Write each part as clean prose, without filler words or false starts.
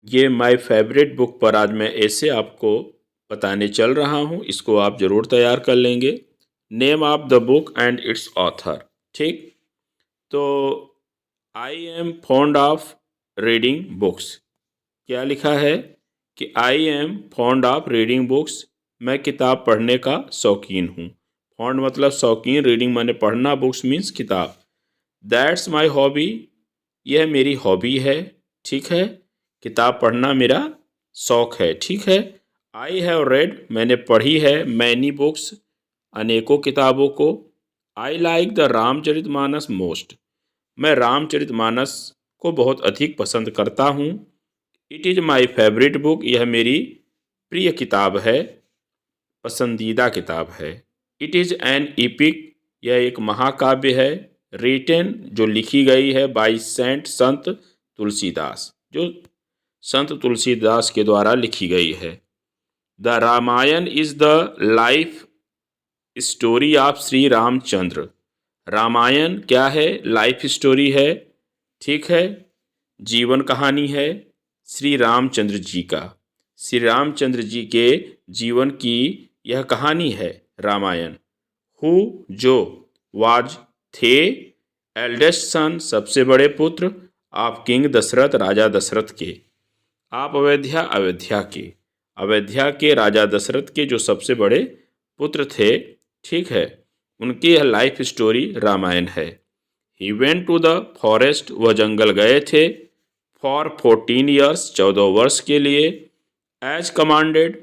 ये my favourite book पर आज मैं ऐसे आपको बताने चल रहा हूँ, इसको आप ज़रूर तैयार कर लेंगे। Name of the book and it's author. ठीक, तो I am fond of reading books. क्या लिखा है कि I am fond of reading books, मैं किताब पढ़ने का शौकीन हूँ। फॉन्ड मतलब शौकीन, रीडिंग माने पढ़ना, बुक्स मीन्स किताब। दैट्स माई हॉबी, यह मेरी हॉबी है। ठीक है, किताब पढ़ना मेरा शौक है। ठीक है। आई हैव रेड, मैंने पढ़ी है, मैनी बुक्स, अनेकों किताबों को। I like the Ramcharitmanas most, मैं रामचरितमानस को बहुत अधिक पसंद करता हूँ। It is my favourite book, यह मेरी प्रिय किताब है, पसंदीदा किताब है। इट इज़ एन इपिक, यह एक महाकाव्य है। रिटेन, जो लिखी गई है, बाई सेंट, संत तुलसीदास, जो संत तुलसीदास के द्वारा लिखी गई है। The Ramayana is the life story of Shri Ramchandra, Ramayana क्या है? लाइफ स्टोरी है। ठीक है, जीवन कहानी है श्री रामचंद्र जी का। श्री रामचंद्र जी के जीवन की यह कहानी है रामायण। हु, जो, वाज, थे, एल्डेस्ट सन, सबसे बड़े पुत्र, ऑफ किंग दशरथ, राजा दशरथ के। आप अयोध्या, अयोध्या के, अयोध्या के राजा दशरथ के जो सबसे बड़े पुत्र थे। ठीक है, उनकी यह लाइफ स्टोरी रामायण है। He went to the forest, वह जंगल गए थे। फॉर 14 ईयर्स, 14 वर्ष के लिए। एज कमांडेड,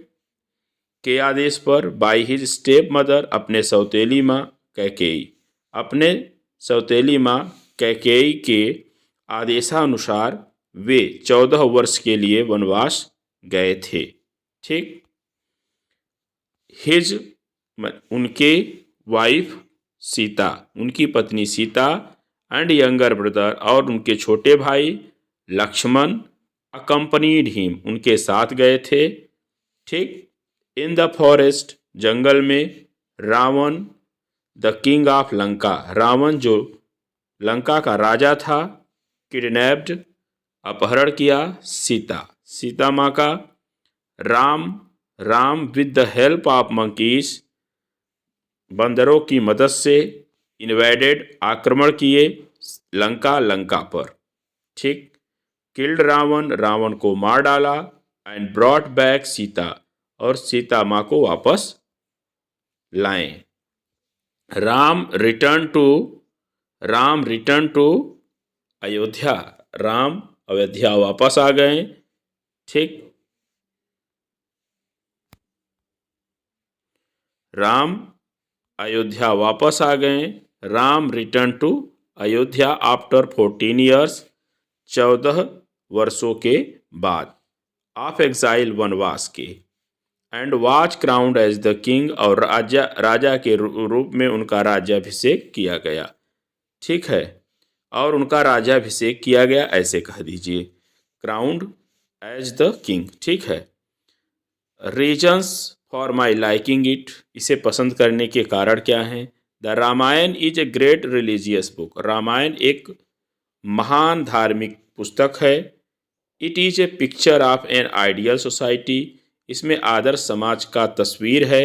के आदेश पर। बाई हिज स्टेप मदर, अपने सौतेली माँ कैकेयी, अपने सौतेली माँ कैकेयी के आदेशानुसार वे 14 वर्ष के लिए वनवास गए थे। ठीक, हिज उनके, वाइफ सीता, उनकी पत्नी सीता, एंड यंगर ब्रदर, और उनके छोटे भाई लक्ष्मण, अकम्पनीड हिम, उनके साथ गए थे। ठीक, इन द फॉरेस्ट, जंगल में। Ravana, the king of Lanka, Ravana जो लंका का राजा था। किडनैप्ड, अपहरण किया सीता, सीता माँ का। Ram, Ram with the help of monkeys, बंदरों की मदद से। इन्वेडेड, आक्रमण किए लंका, लंका पर। ठीक, किल्ड रावण, रावण को मार डाला। एंड ब्रॉट बैक सीता, और सीता माँ को वापस लाएं। Ram return to, Ram return to Ayodhya, Ram Ayodhya वापस आ गए। ठीक, राम अयोध्या वापस आ गए। Ram return to Ayodhya after 14 years, 14 वर्षों के बाद। ऑफ एग्जाइल, वनवास के। And was crowned as the king, और राजा के रूप में उनका राज्याभिषेक किया गया। ठीक है, और उनका राज्याभिषेक किया गया, ऐसे कह दीजिए, क्राउंड एज द किंग। ठीक है। Reasons for my liking it, इसे पसंद करने के कारण क्या हैं? The Ramayana is a great religious book, Ramayana एक महान धार्मिक पुस्तक है। It is a picture of an ideal society, इसमें आदर्श समाज का तस्वीर है।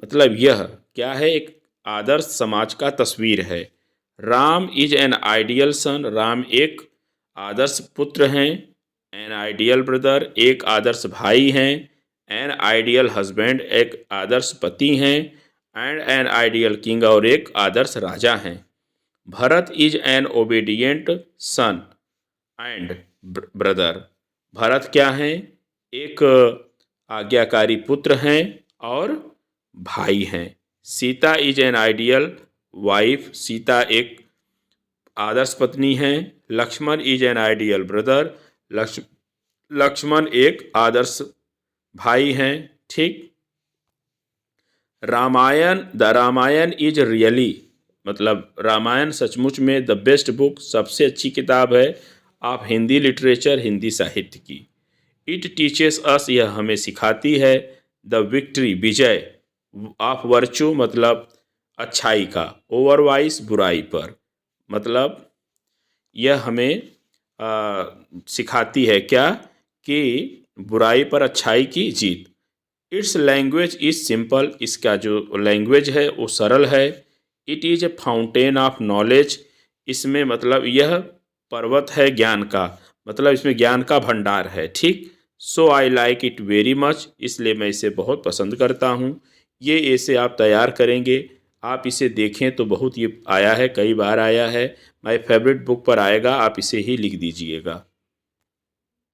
मतलब यह क्या है? एक आदर्श समाज का तस्वीर है। राम इज एन आइडियल सन, राम एक आदर्श पुत्र हैं। एन आइडियल ब्रदर, एक आदर्श भाई हैं। एन आइडियल हस्बैंड, एक आदर्श पति हैं। एंड एन आइडियल किंग, और एक आदर्श राजा हैं। Bharat is an obedient son and brother, Bharat क्या हैं? एक आज्ञाकारी पुत्र हैं और भाई हैं। Sita is an ideal wife, Sita एक आदर्श पत्नी हैं। Lakshman is an ideal brother, Lakshman एक आदर्श भाई हैं। ठीक। Ramayana, the Ramayana is really, मतलब रामायण सचमुच में द बेस्ट बुक, सबसे अच्छी किताब है आप हिंदी लिटरेचर, हिंदी साहित्य की। इट टीचेस अस, यह हमें सिखाती है, the victory, Vijay, of virtue, मतलब अच्छाई का, ओवर वाइस, बुराई पर। मतलब यह हमें सिखाती है क्या? कि बुराई पर अच्छाई की जीत। इट्स लैंग्वेज इज़ सिंपल, इसका जो लैंग्वेज है वो सरल है। It is a fountain of knowledge, इसमें मतलब यह पर्वत है ज्ञान का, मतलब इसमें ज्ञान का भंडार है। ठीक। So I like it very much, इसलिए मैं इसे बहुत पसंद करता हूँ। ये ऐसे आप तैयार करेंगे, आप इसे देखें तो बहुत ये आया है, कई बार आया है। माय फेवरेट बुक पर आएगा, आप इसे ही लिख दीजिएगा।